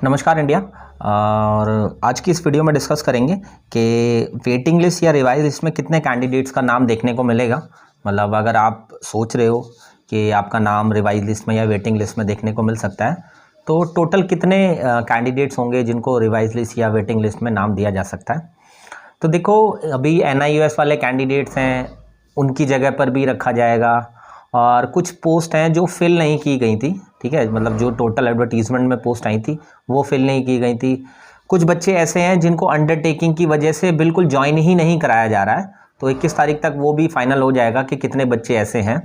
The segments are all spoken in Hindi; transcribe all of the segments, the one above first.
नमस्कार इंडिया। और आज की इस वीडियो में डिस्कस करेंगे कि वेटिंग लिस्ट या रिवाइज लिस्ट में कितने कैंडिडेट्स का नाम देखने को मिलेगा। मतलब अगर आप सोच रहे हो कि आपका नाम रिवाइज लिस्ट में या वेटिंग लिस्ट में देखने को मिल सकता है, तो टोटल कितने कैंडिडेट्स होंगे जिनको रिवाइज लिस्ट या वेटिंग लिस्ट में नाम दिया जा सकता है। तो देखो, अभी NIOS वाले कैंडिडेट्स हैं, उनकी जगह पर भी रखा जाएगा। और कुछ पोस्ट हैं जो फिल नहीं की गई थी, ठीक है, मतलब जो टोटल एडवर्टीजमेंट में पोस्ट आई थी वो फिल नहीं की गई थी। कुछ बच्चे ऐसे हैं जिनको अंडरटेकिंग की वजह से बिल्कुल ज्वाइन ही नहीं कराया जा रहा है, तो 21 तारीख तक वो भी फाइनल हो जाएगा कि कितने बच्चे ऐसे हैं।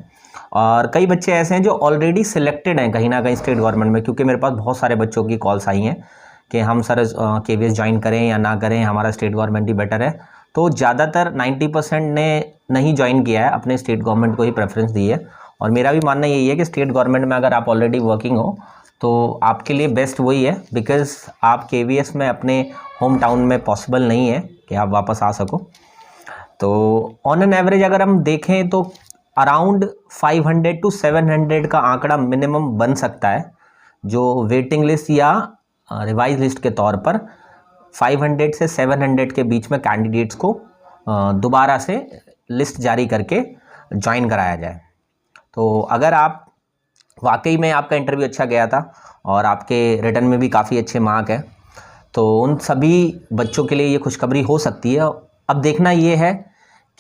और कई बच्चे ऐसे हैं जो ऑलरेडी सिलेक्टेड हैं कहीं ना कहीं स्टेट गवर्नमेंट में, क्योंकि मेरे पास बहुत सारे बच्चों की कॉल्स आई हैं कि हम सर KVS ज्वाइन करें या ना करें, हमारा स्टेट गवर्नमेंट ही बेटर है। तो ज़्यादातर 90% ने नहीं ज्वाइन किया है, अपने स्टेट गवर्नमेंट को ही प्रेफरेंस दी है। और मेरा भी मानना यही है कि स्टेट गवर्नमेंट में अगर आप ऑलरेडी वर्किंग हो तो आपके लिए बेस्ट वही है, बिकॉज़ आप KVS में अपने होम टाउन में पॉसिबल नहीं है कि आप वापस आ सको। तो ऑन एन एवरेज अगर हम देखें तो अराउंड 500 to 700 का आंकड़ा मिनिमम बन सकता है, जो वेटिंग लिस्ट या रिवाइज लिस्ट के तौर पर 500 से 700 के बीच में कैंडिडेट्स को दोबारा से लिस्ट जारी करके ज्वाइन कराया जाए। तो अगर आप वाकई में आपका इंटरव्यू अच्छा गया था और आपके रिटर्न में भी काफ़ी अच्छे मार्क हैं, तो उन सभी बच्चों के लिए ये खुशखबरी हो सकती है। अब देखना ये है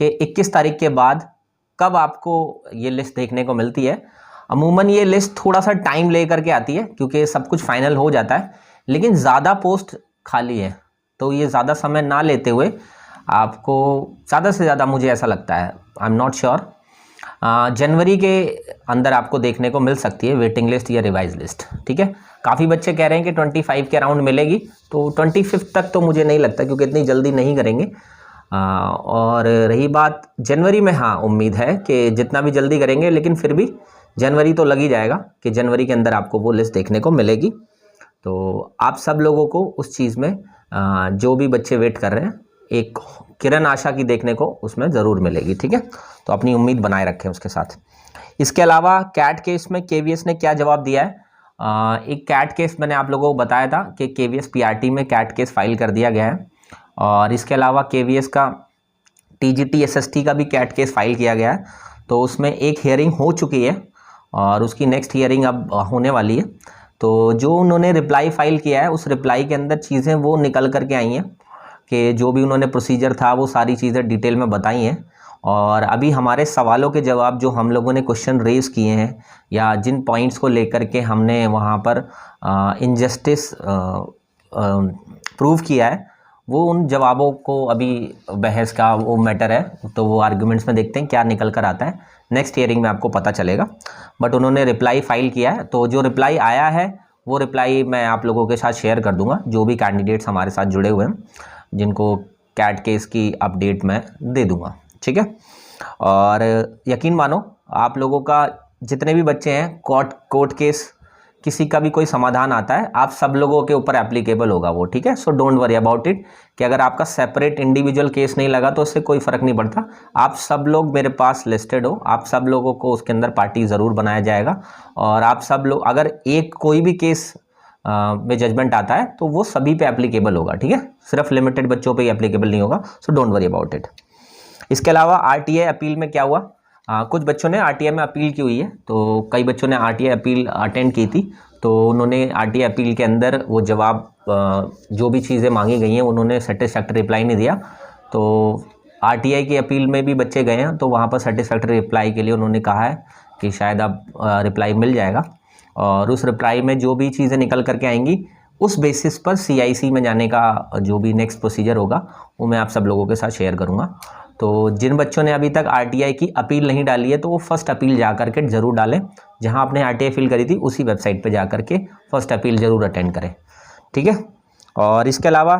कि 21 तारीख के बाद कब आपको ये लिस्ट देखने को मिलती है। अमूमन ये लिस्ट थोड़ा सा टाइम ले करके आती है, क्योंकि सब कुछ फाइनल हो जाता है, लेकिन ज़्यादा पोस्ट खाली है, तो ये ज़्यादा समय ना लेते हुए आपको ज़्यादा से ज़्यादा, मुझे ऐसा लगता है, आई एम नॉट श्योर, जनवरी के अंदर आपको देखने को मिल सकती है वेटिंग लिस्ट या रिवाइज लिस्ट। ठीक है, काफ़ी बच्चे कह रहे हैं कि 25 के अराउंड मिलेगी, तो 25 तक तो मुझे नहीं लगता, क्योंकि इतनी जल्दी नहीं करेंगे। और रही बात जनवरी में, हाँ उम्मीद है कि जितना भी जल्दी करेंगे, लेकिन फिर भी जनवरी तो लग ही जाएगा कि जनवरी के अंदर आपको वो लिस्ट देखने को मिलेगी। तो आप सब लोगों को उस चीज़ में, जो भी बच्चे वेट कर रहे हैं, एक किरण आशा की देखने को उसमें ज़रूर मिलेगी। ठीक है, तो अपनी उम्मीद बनाए रखें उसके साथ। इसके अलावा कैट केस में KVS ने क्या जवाब दिया है। एक कैट केस मैंने आप लोगों को बताया था कि KVS PRT में कैट केस फाइल कर दिया गया है, और इसके अलावा KVS का TGT SST का भी कैट केस फाइल किया गया है। तो उसमें एक हियरिंग हो चुकी है और उसकी नेक्स्ट हियरिंग अब होने वाली है। तो जो उन्होंने रिप्लाई फाइल किया है, उस रिप्लाई के अंदर चीज़ें वो निकल करके आई हैं कि जो भी उन्होंने प्रोसीजर था वो सारी चीज़ें डिटेल में बताई हैं। और अभी हमारे सवालों के जवाब, जो हम लोगों ने क्वेश्चन रेज़ किए हैं या जिन पॉइंट्स को लेकर के हमने वहाँ पर इनजस्टिस प्रूव किया है, वो उन जवाबों को, अभी बहस का वो मैटर है, तो वो आर्ग्यूमेंट्स में देखते हैं क्या निकल कर आता है। नेक्स्ट हियरिंग में आपको पता चलेगा। बट उन्होंने रिप्लाई फाइल किया है, तो जो रिप्लाई आया है वो रिप्लाई मैं आप लोगों के साथ शेयर कर दूंगा, जो भी कैंडिडेट्स हमारे साथ जुड़े हुए हैं, जिनको कैट केस की अपडेट मैं दे दूंगा। ठीक है, और यकीन मानो आप लोगों का, जितने भी बच्चे हैं, कोर्ट केस किसी का भी कोई समाधान आता है, आप सब लोगों के ऊपर एप्लीकेबल होगा वो। ठीक है, so don't worry about it कि अगर आपका सेपरेट इंडिविजुअल केस नहीं लगा तो उससे कोई फ़र्क नहीं पड़ता। आप सब लोग मेरे पास लिस्टेड हो, आप सब लोगों को उसके अंदर पार्टी ज़रूर बनाया जाएगा। और आप सब लोग, अगर एक कोई भी केस में जजमेंट आता है तो वो सभी पे एप्लीकेबल होगा। ठीक है, सिर्फ लिमिटेड बच्चों पे ही एप्लीकेबल नहीं होगा, so don't worry about it. इसके अलावा RTI अपील में क्या हुआ, कुछ बच्चों ने RTI में अपील की हुई है, तो कई बच्चों ने RTI अपील अटेंड की थी, तो उन्होंने RTI अपील के अंदर वो जवाब, जो भी चीज़ें मांगी गई हैं, उन्होंने सेटिस्फैक्टरी रिप्लाई नहीं दिया। तो RTI की अपील में भी बच्चे गए हैं, तो वहाँ पर सेटिस्फैक्टरी रिप्लाई के लिए उन्होंने कहा है कि शायद अब रिप्लाई मिल जाएगा, और उस रिप्लाई में जो भी चीज़ें निकल करके आएंगी, उस बेसिस पर CIC में जाने का जो भी नेक्स्ट प्रोसीजर होगा वो मैं आप सब लोगों के साथ शेयर करूँगा। तो जिन बच्चों ने अभी तक RTI की अपील नहीं डाली है, तो वो फर्स्ट अपील जा करके ज़रूर डालें। जहां आपने RTI फिल करी थी उसी वेबसाइट पे जा करके फर्स्ट अपील ज़रूर अटेंड करें। ठीक है, और इसके अलावा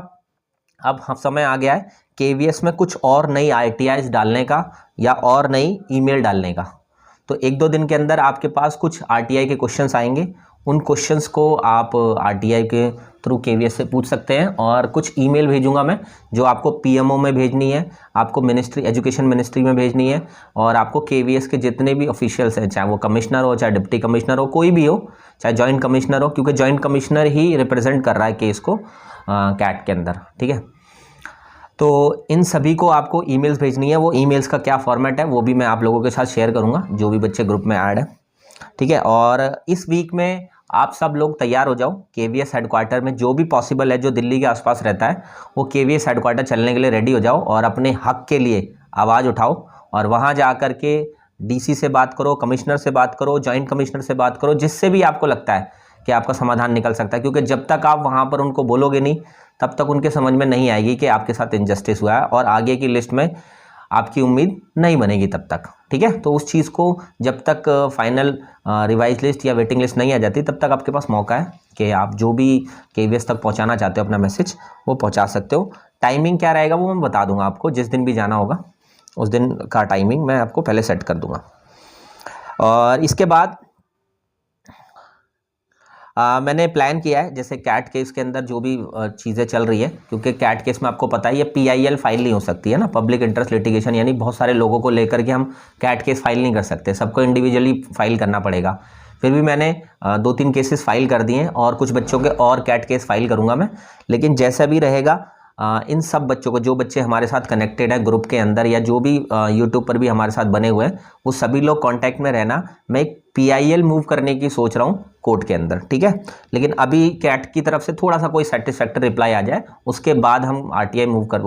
अब समय आ गया है KVS में कुछ और नई ITIs डालने का या और नई ईमेल डालने का। तो 1-2 दिन के अंदर आपके पास कुछ RTI के क्वेश्चंस आएंगे, उन क्वेश्चंस को आप आरटीआई के थ्रू केवीएस से पूछ सकते हैं। और कुछ ईमेल भेजूंगा मैं जो आपको पीएमओ में भेजनी है, आपको मिनिस्ट्री एजुकेशन मिनिस्ट्री में भेजनी है, और आपको केवीएस के जितने भी ऑफिशियल्स हैं, चाहे वो कमिश्नर हो, चाहे डिप्टी कमिश्नर हो, कोई भी हो, चाहे जॉइंट कमिश्नर हो, क्योंकि जॉइंट कमिश्नर ही रिप्रेजेंट कर रहा है केस को कैट के अंदर, ठीक है। तो इन सभी को आपको ईमेल्स भेजनी है। वो ईमेल्स का क्या फॉर्मेट है वो भी मैं आप लोगों के साथ शेयर करूंगा, जो भी बच्चे ग्रुप में ऐड है, ठीक है। और इस वीक में आप सब लोग तैयार हो जाओ। केवीएस हेडक्वार्टर में जो भी पॉसिबल है, जो दिल्ली के आसपास रहता है, वो केवीएस हेडक्वार्टर चलने के लिए रेडी हो जाओ और अपने हक के लिए आवाज़ उठाओ। और वहाँ जा कर के डीसी से बात करो, कमिश्नर से बात करो, जॉइंट कमिश्नर से बात करो, जिससे भी आपको लगता है कि आपका समाधान निकल सकता है। क्योंकि जब तक आप वहाँ पर उनको बोलोगे नहीं, तब तक उनके समझ में नहीं आएगी कि आपके साथ इनजस्टिस हुआ है, और आगे की लिस्ट में आपकी उम्मीद नहीं बनेगी तब तक, ठीक है। तो उस चीज़ को जब तक फाइनल रिवाइज लिस्ट या वेटिंग लिस्ट नहीं आ जाती, तब तक आपके पास मौका है कि आप जो भी केवीएस तक पहुंचाना चाहते हो अपना मैसेज, वो पहुंचा सकते हो। टाइमिंग क्या रहेगा वो मैं बता दूंगा आपको। जिस दिन भी जाना होगा उस दिन का टाइमिंग मैं आपको पहले सेट कर दूंगा। और इसके बाद मैंने प्लान किया है, जैसे कैट केस के अंदर जो भी चीज़ें चल रही है, क्योंकि कैट केस में आपको पता है ये PIL फाइल नहीं हो सकती है ना, पब्लिक इंटरेस्ट लिटिगेशन, यानी बहुत सारे लोगों को लेकर के हम कैट केस फाइल नहीं कर सकते, सबको इंडिविजुअली फाइल करना पड़ेगा। फिर भी मैंने 2-3 केसेस फाइल कर दिए हैं, और कुछ बच्चों के और कैट केस फाइल करूँगा मैं। लेकिन जैसा भी रहेगा, इन सब बच्चों को, जो बच्चे हमारे साथ कनेक्टेड हैं ग्रुप के अंदर, या जो भी यूट्यूब पर भी हमारे साथ बने हुए हैं, वो सभी लोग कांटेक्ट में रहना। मैं एक PIL मूव करने की सोच रहा हूँ कोर्ट के अंदर, ठीक है। लेकिन अभी कैट की तरफ से थोड़ा सा कोई सेटिस्फैक्टरी रिप्लाई आ जाए, उसके बाद हम RTI मूव कर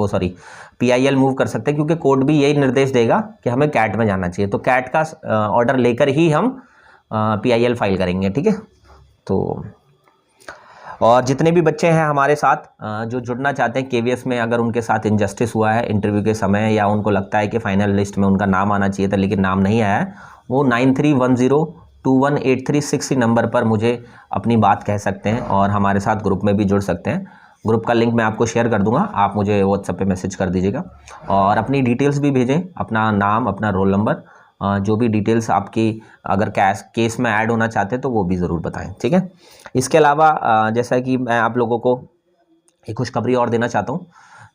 PIL मूव कर सकते हैं, क्योंकि कोर्ट भी यही निर्देश देगा कि हमें कैट में जाना चाहिए। तो कैट का ऑर्डर लेकर ही हम PIL फाइल करेंगे, ठीक है। तो और जितने भी बच्चे हैं हमारे साथ जो जुड़ना चाहते हैं केवीएस में, अगर उनके साथ इनजस्टिस हुआ है इंटरव्यू के समय, या उनको लगता है कि फाइनल लिस्ट में उनका नाम आना चाहिए था लेकिन नाम नहीं आया है, वो 9310218363 नंबर पर मुझे अपनी बात कह सकते हैं और हमारे साथ ग्रुप में भी जुड़ सकते हैं। ग्रुप का लिंक मैं आपको शेयर कर दूंगा, आप मुझे व्हाट्सएप पे मैसेज कर दीजिएगा, और अपनी डिटेल्स भी भेजें, अपना नाम, अपना रोल नंबर, जो भी डिटेल्स आपकी अगर केस में ऐड होना चाहते हैं तो वो भी ज़रूर बताएं, ठीक है। इसके अलावा जैसा कि मैं आप लोगों को एक खुशखबरी और देना चाहता हूँ।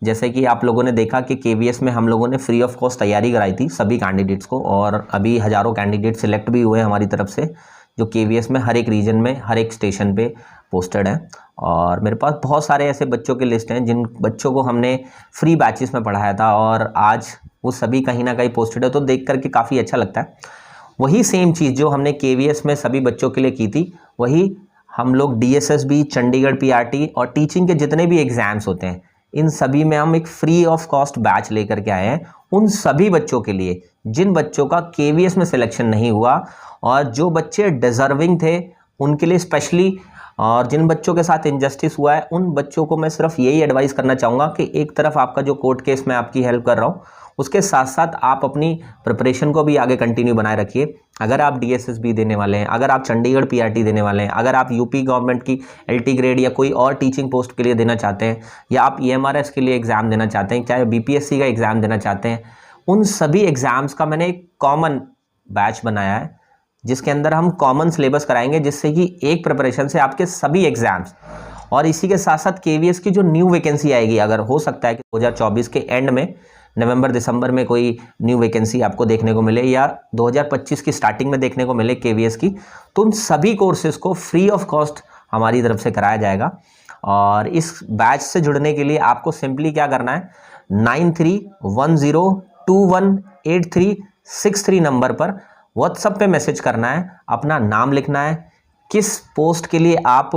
जैसे कि आप लोगों ने देखा कि केवीएस में हम लोगों ने फ्री ऑफ कॉस्ट तैयारी कराई थी सभी कैंडिडेट्स को, और अभी हज़ारों कैंडिडेट सिलेक्ट भी हुए हमारी तरफ से, जो केवीएस में हर एक रीजन में हर एक स्टेशन पे पोस्टेड हैं। और मेरे पास बहुत सारे ऐसे बच्चों की लिस्ट हैं जिन बच्चों को हमने फ्री बैचेस में पढ़ाया था, और आज वो सभी कहीं ना कहीं पोस्टेड है, तो देख करके काफ़ी अच्छा लगता है। वही सेम चीज़ जो हमने केवीएस में सभी बच्चों के लिए की थी, वही हम लोग DSSB, चंडीगढ़ PRT और टीचिंग के जितने भी एग्ज़ाम्स होते हैं, इन सभी में हम एक फ्री ऑफ कॉस्ट बैच लेकर के आए हैं उन सभी बच्चों के लिए जिन बच्चों का केवीएस में सिलेक्शन नहीं हुआ, और जो बच्चे डिज़र्विंग थे उनके लिए स्पेशली, और जिन बच्चों के साथ इनजस्टिस हुआ है उन बच्चों को मैं सिर्फ यही एडवाइस करना चाहूँगा कि एक तरफ आपका जो कोर्ट केस में आपकी हेल्प कर रहा हूँ, उसके साथ साथ आप अपनी प्रिपरेशन को भी आगे कंटिन्यू बनाए रखिए। अगर आप DSSB देने वाले हैं, अगर आप चंडीगढ़ PRT देने वाले हैं, अगर आप यूपी गवर्नमेंट की LT ग्रेड या कोई और टीचिंग पोस्ट के लिए देना चाहते हैं, या आप EMRS के लिए एग्ज़ाम देना चाहते हैं, चाहे BPSC का एग्ज़ाम देना चाहते हैं, उन सभी एग्ज़ाम्स का मैंने एक कॉमन बैच बनाया है जिसके अंदर हम कॉमन सिलेबस कराएंगे, जिससे कि एक प्रिपरेशन से आपके सभी एग्ज़ाम्स, और इसी के साथ साथ केवीएस की जो न्यू वैकेंसी आएगी, अगर हो सकता है कि 2024 के एंड में, नवंबर दिसंबर में कोई न्यू वैकेंसी आपको देखने को मिले, या 2025 की स्टार्टिंग में देखने को मिले केवीएस की, तो उन सभी कोर्सेज को फ्री ऑफ कॉस्ट हमारी तरफ से कराया जाएगा। और इस बैच से जुड़ने के लिए आपको सिंपली क्या करना है, 9310218363 नंबर पर व्हाट्सएप पे मैसेज करना है, अपना नाम लिखना है, किस पोस्ट के लिए आप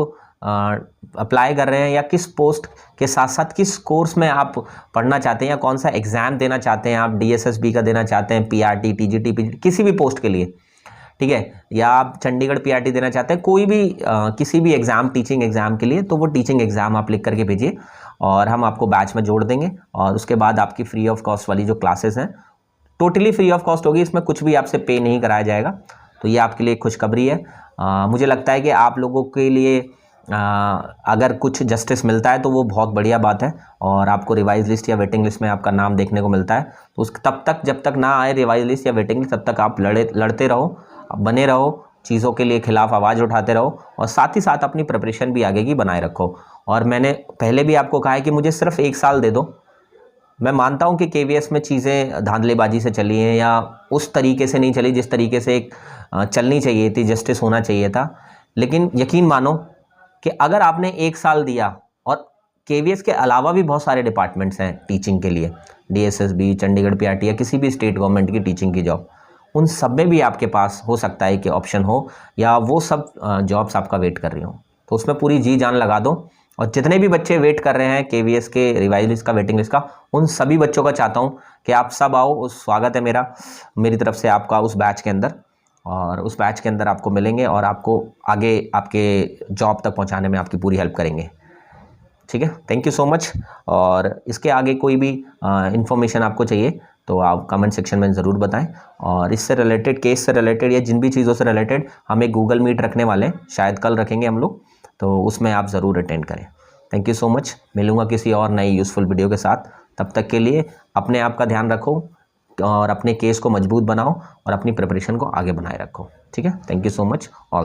अप्लाई कर रहे हैं, या किस पोस्ट के साथ साथ किस कोर्स में आप पढ़ना चाहते हैं, या कौन सा एग्ज़ाम देना चाहते हैं, आप DSSB का देना चाहते हैं, PRT, TGT, PGT, किसी भी पोस्ट के लिए, ठीक है, या आप चंडीगढ़ PRT देना चाहते हैं, कोई भी किसी भी एग्ज़ाम, टीचिंग एग्ज़ाम के लिए, तो वो टीचिंग एग्ज़ाम आप लिख करके भेजिए और हम आपको बैच में जोड़ देंगे। और उसके बाद आपकी फ्री ऑफ कॉस्ट वाली जो क्लासेस हैं टोटली फ्री ऑफ कॉस्ट होगी, इसमें कुछ भी आपसे पे नहीं कराया जाएगा। तो ये आपके लिए खुशखबरी है। मुझे लगता है कि आप लोगों के लिए अगर कुछ जस्टिस मिलता है तो वो बहुत बढ़िया बात है, और आपको रिवाइज लिस्ट या वेटिंग लिस्ट में आपका नाम देखने को मिलता है, तो उस तब तक जब तक ना आए रिवाइज लिस्ट या वेटिंग लिस्ट, तब तक आप लड़ते रहो, बने रहो, चीज़ों के लिए खिलाफ आवाज़ उठाते रहो और साथ ही साथ अपनी प्रिपरेशन भी आगे की बनाए रखो। और मैंने पहले भी आपको कहा है कि मुझे सिर्फ 1 साल दे दो। मैं मानता हूं कि केवीएस में चीज़ें धांधलेबाजी से चली हैं या उस तरीके से नहीं चली जिस तरीके से एक चलनी चाहिए थी, जस्टिस होना चाहिए था। लेकिन यकीन मानो कि अगर आपने 1 साल दिया, और केवीएस के अलावा भी बहुत सारे डिपार्टमेंट्स हैं टीचिंग के लिए, डीएसएसबी, चंडीगढ़ पीआरटी या किसी भी स्टेट गवर्नमेंट की टीचिंग की जॉब, उन सब में भी आपके पास हो सकता है कि ऑप्शन हो या वो सब जॉब्स आपका वेट कर रही हो। तो उसमें पूरी जी जान लगा दो। और जितने भी बच्चे वेट कर रहे हैं केवीएस के रिवाइज लिस्ट का, वेटिंग लिस्ट का, उन सभी बच्चों का चाहता हूं कि आप सब आओ। उस स्वागत है मेरी तरफ से आपका उस बैच के अंदर, और उस बैच के अंदर आपको मिलेंगे और आपको आगे आपके जॉब तक पहुंचाने में आपकी पूरी हेल्प करेंगे। ठीक है, थैंक यू सो मच। और इसके आगे कोई भी इंफॉर्मेशन आपको चाहिए तो आप कमेंट सेक्शन में ज़रूर बताएं। और इससे रिलेटेड, केस से रिलेटेड या जिन भी चीज़ों से रिलेटेड हम एक गूगल मीट रखने वाले हैं, शायद कल रखेंगे हम लोग, तो उसमें आप ज़रूर अटेंड करें। Thank you so much. मिलूंगा किसी और नई यूज़फुल वीडियो के साथ। तब तक के लिए अपने आप का ध्यान रखो और अपने केस को मजबूत बनाओ और अपनी प्रिपरेशन को आगे बनाए रखो। ठीक है, thank you so much all.